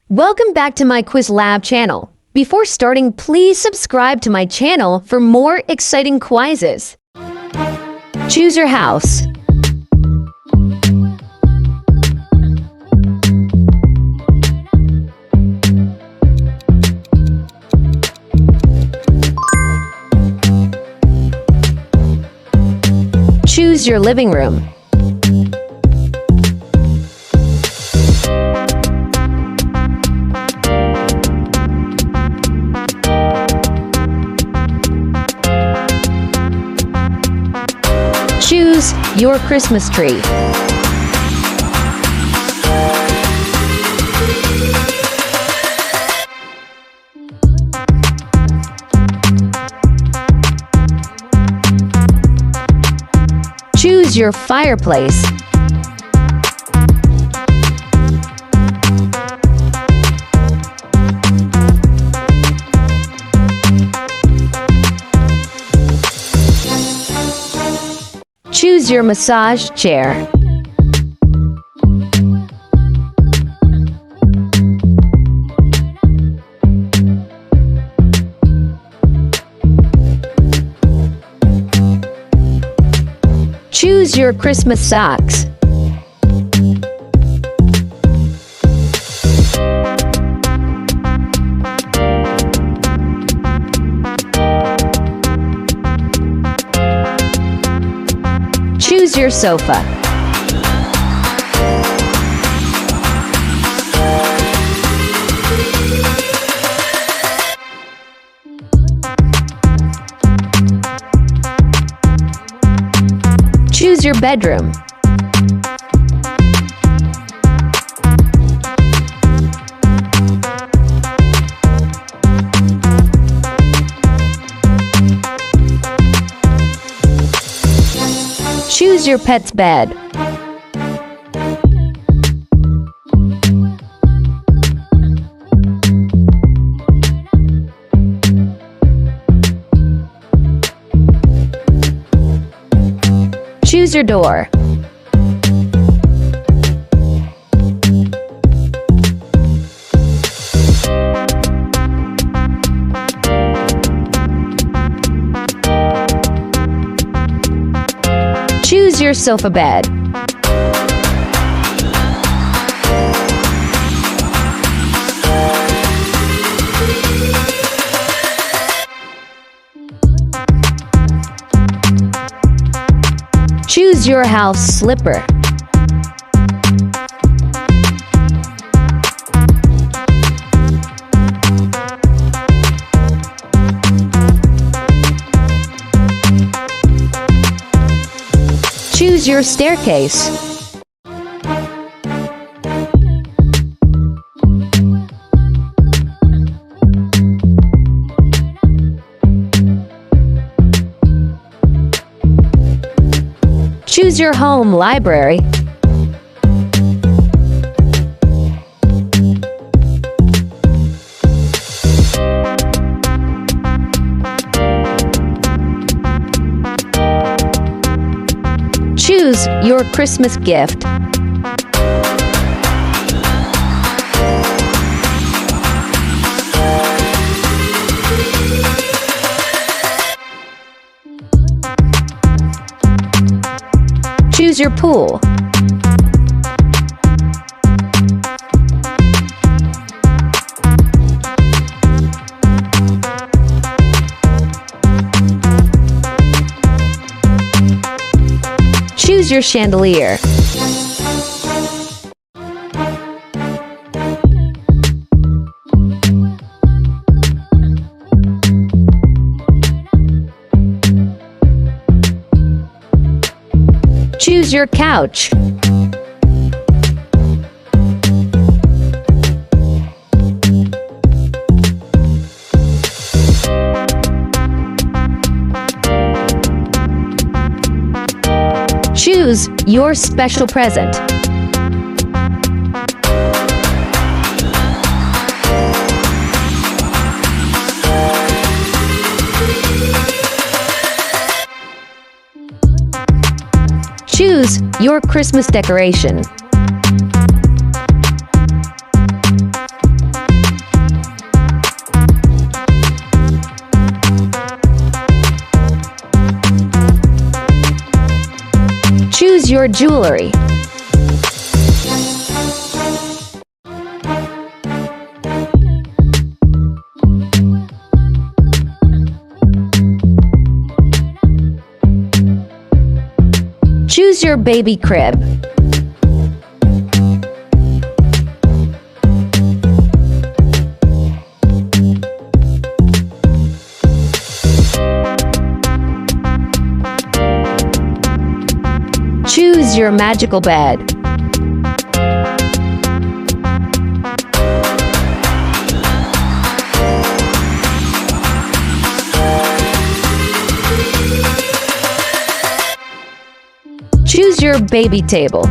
Welcome back to my Quiz Lab channel. Before starting, please subscribe to my channel for more exciting quizzes. Choose your house. Choose your living room. Choose your Christmas tree. Choose your fireplace. Choose your massage chair. Choose your Christmas socks. Choose your sofa. Choose your bedroom. Choose your pet's bed. Choose your door. Choose your sofa bed. Choose your house slipper. Choose your staircase. Choose your home library. Choose your Christmas gift. Choose your pool. Choose your chandelier. Choose your couch. Choose your special present. Choose your Christmas decoration. or jewelry. Choose your baby crib. Choose your magical bed. Choose your baby table.